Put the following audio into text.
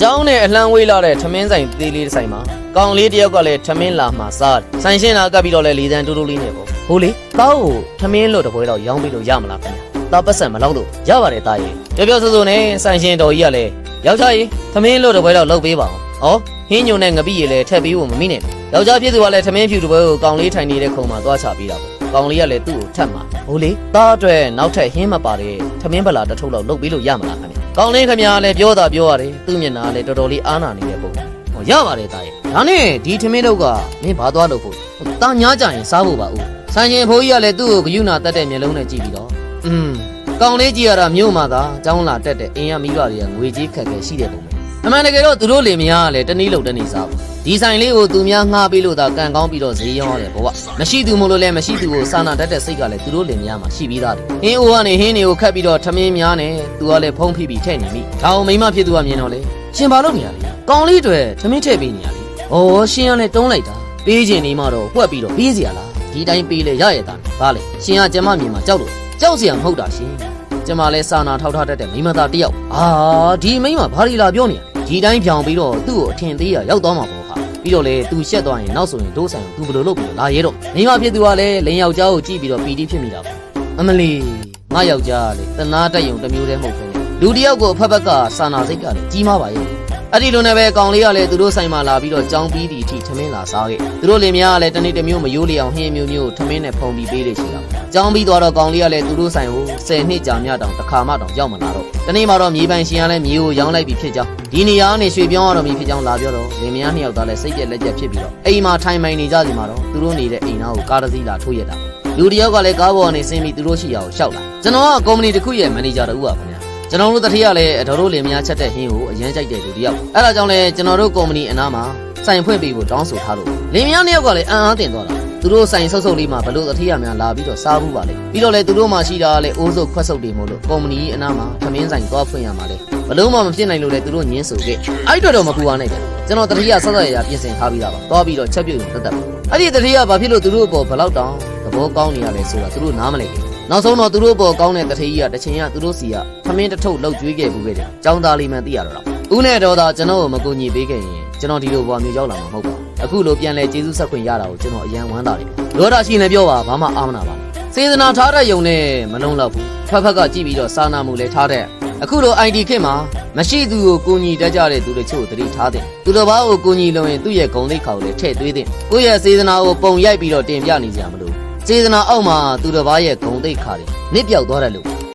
ကျောင်းနဲ့အလှမ်းဝေးလာတဲ့ထမင်းဆိုင်သေးလေးတစ်ဆိုင်မှာကောင်လေးတယောက်ကလည်းထမင်းလာမှစားဆိုင်ရှင်းလာကပ်ပြီးတော့လဲလေတန်းတိုးတိုးလေးနဲ့ပေါ့ဟိုလေတောက်ကိုထမင်းလို့တပွဲတော့ရောင်းပြီးလို့ရမလားခင်ဗျတောက်ပတ်စံမလောက်လို့ရပါတယ်တာကြီးပြောဆိုဆိုနဲ့ဆိုင်ရှင်းတော်ကြီးကလည်းယောက်ျားကြီးထမင်းလို့တပွဲတော့လုပ်ပေးပါအောင်ဟင်းညုံနဲ့ငပိရည်လည်းထည့်ပေးဖို့မမိနဲ့ယောက်ျားဖြစ်သူကလည်းထမင်းဖြူတပွဲကိုကောင်လေးထိုင်နေတဲ့ခုံမှာသွားချပေးတာပေါ့ကောင်လေးကလည်းသူ့ကိုထပ်မှာဟိုလေသားအတွက်နောက်ထပ်ဟင်းမပါတဲ့ထမင်းပလာတစ်ထုပ်လောက်လုပ်ပေးလို့ရမလားခင်ဗျကောင်းလေးခင်ဗျာလည်းပြောရတယ်သူ့မျက်နှာလည်းတော်တော်လေးအားနာနေတဲ့ပုံဟောရပါတယ်တာရဲ့ဒါနဲ့ဒီထမင်းတော့ကမင်းဘာသွားလို့ဖို့တာညာကြရင်စားဖို့ပါဦးဆိုင်ရင်ဖိုးကြီးကလည်းသူ့ကိုဂယုဏတက်တဲ့မျက်လုံးနဲ့ကြည့်ပြီးတော့ကောင်းလေးကြည့်ရတာမြို့မှာသာចောင်းလာတက်တဲ့အိမ်ရမိဘတွေကငွေကြေးခက်ခဲရှိတဲ့ပုံပဲအမှန်တကယ်တော့သူတို့လေမယားကလည်းတနည်းလို့တနည်းစားဘူးဒီဆိုင်လေးကိုသူများငှားပေးလို့သာကံကောင်းပြီးတော့ဈေးရောင်းရတယ်ဘဝမရှိသူမို့လို့လည်းမရှိသူကိုစာနာတတ်တဲ့စိတ်ကလည်းသူတို့လေမယားမှာရှိပြီးသားတယ်ဟင်းအိုကနေဟင်းတွေကိုခတ်ပြီးတော့ထမင်းများနဲ့သူကလည်းဖုံးဖိပြီးထည့်နေမိဒါအောင်မိမဖြစ်သူကမြင်တော့လေရှင်ဘာလုပ်နေရလဲကောင်းလေးတွေထမင်းထည့်ပေးနေရလေရှင်ကလည်းတုံးလိုက်တာပေးခြင်းနေမှတော့ဝှက်ပြီးတော့ပေးစီရလားဒီတိုင်းပေးလေရရတာဗာလေရှင်ကကျမမြင်မှာကြောက်လို့ကြောက်စရာမဟုတ်တာရှင်ကျမလည်းစာနာထောက်ထားတတ်တဲ့မိမသားတယောက်ဒီမိမဘာလီလာပြောနေရဒီတိုင်းဖြောင်ပြီးတော့သူ့ကိုအထင်သေးရရောက်သွားမှာပေါ့ခါပြီးတော့လေသူရှက်သွားရင်နောက်ဆိုရင်ဒိုးဆိုင်ကိုသူဘယ်လိုလုပ်ပြီးလာရဲတော့မိမဖြစ်သူကလည်းလင်းယောက်ျားကိုကြည့်ပြီးတော့ပီတိဖြစ်မိတာပေါ့အမလီငါယောက်ျားကလေတနာတက်ယုံတစ်မျိုးတည်းမဟုတ်ဘူးလူတယောက်ကိုအဖက်ဖက်ကစာနာစိတ်ကလည်းကြီးမားပါရဲ့အဲ့ဒီလိုနဲ့ပဲကောင်လေးကလည်းသူတို့ဆိုင်မှာလာပြီးတော့ကြောင်းပြီးဒီအထိထမင်းလာစားခဲ့သူတို့လင်မယားကလည်းတနေ့တစ်မျိုးမယိုးလျအောင်ဟင်းမျိုးထမင်းနဲ့ဖုံပြီးပေးလေရှိတာကြောင်းပြီးတော့ကောင်လေးကလည်းသူတို့ဆိုင်ကို10နှစ်ကြာမြတောင်တစ်ခါမှတောင်ရောက်မလာတော့တနေ့မှတော့မြေပိုင်ရှင်ကလည်းမြေကိုရောင်းလိုက်ပြီးဖြစ်ကြောင်းဒီနေရာကနေရွှေပြောင်းရတော့မြေဖြစ်ကြောင်းလာပြောတော့လင်မယားနှစ်ယောက်သားလည်းစိတ်ပြက်လက်ကျက်ဖြစ်ပြီးတော့အိမ်မှာထိုင်မိုင်နေကြစီမှာတော့သူတို့နေတဲ့အိမ်သားကိုကားတစ်စီးလာထိုးရတာလူတယောက်ကလည်းကားပေါ်ကနေဆင်းပြီးသူတို့ရှိရာကိုရှောက်လာကျွန်တော်ကကုမ္ပဏီတစ်ခုရဲ့မန်နေဂျာတူပါခင်ဗျာကျွန်တော်တို့တတိယလည်းအတော်တို့လင်မယားချက်တဲ့ဟင်းကိုအရန်ကြိုက်တဲ့လူတယောက်အဲ့ဒါကြောင့်လည်းကျွန်တော်တို့ကုမ္ပဏီအနားမှာဆိုင်ဖွင့်ပေးဖို့တောင်းဆိုထားလို့လင်မယားနှစ်ယောက်ကလည်းအံ့အားသင့်သွားတာသူတို့ဆိုင်ဆုပ်ဆုပ်လေးမှာဘလို့တတိယများလာပြီးတော့စားဘူးပါလေပြီးတော့လည်းသူတို့မှရှိတာလည်းအိုးစုပ်ခွက်စုပ်တွေမို့လို့ကုမ္ပဏီအနားမှာသမင်းဆိုင်သွားဖွင့်ရမှာလေဘလို့မှမဖြစ်နိုင်လို့လည်းသူတို့ညင်းဆိုခဲ့အဲ့တော့မပူပါနဲ့ကျွန်တော်တတိယဆက်ဆက်ရပြင်ဆင်ထားပြီးတာပါသွားပြီးတော့ချက်ပြုတ်တက်တက်အဲ့ဒီတတိယဘာဖြစ်လို့သူတို့အပေါ်ဘလောက်တောင်သဘောကောင်းနေရလဲဆိုတာသူတို့နားမလည်ဘူးနောက်ဆုံးတော့သူတို့ပေါ်ကောင်းတဲ့တထေးကြီးကတချင်ကသူတို့စီကသမင်းတစ်ထုပ်လောက်ကျွေးခဲ့ဘူးခဲ့တယ်။ចောင်းသားလေးမှသိရတော့။ဦးနဲ့တော်သာကျွန်တော်ကိုမကူညီပေးခဲ့ရင်ကျွန်တော်ဒီလိုဘဝမျိုးရောက်လာမှာမဟုတ်ပါဘူး။အခုလိုပြန်လဲကျေးဇူးဆက်ခွင့်ရတာကိုကျွန်တော်အယံဝမ်းသာတယ်။လောတာရှိနေပြောပါဘာမှအားမနာပါဘူး။စေတနာထားတဲ့ယုံနဲ့မလုံးတော့ဘူး။ဖက်ဖက်ကကြည့်ပြီးတော့စာနာမှုလဲထားတဲ့အခုလို ID ခေတ်မှာမရှိသူကိုကူညီတတ်ကြတဲ့သူတို့ချို့သတိထားတဲ့သူတို့ဘာကိုကူညီလို့ရင်သူ့ရဲ့ဂုဏ်သိက္ခာကိုလည်းထည့်သွင်းတဲ့ကိုယ့်ရဲ့စေတနာကိုပုံရိုက်ပြီးတော့တင်ပြနေကြမလို့စေတနာအောက်မှာသူတစ်ပါးရဲ့ဂုဏ်သိက္ခာတွေနစ်ပြောက်သွားတယ်လို့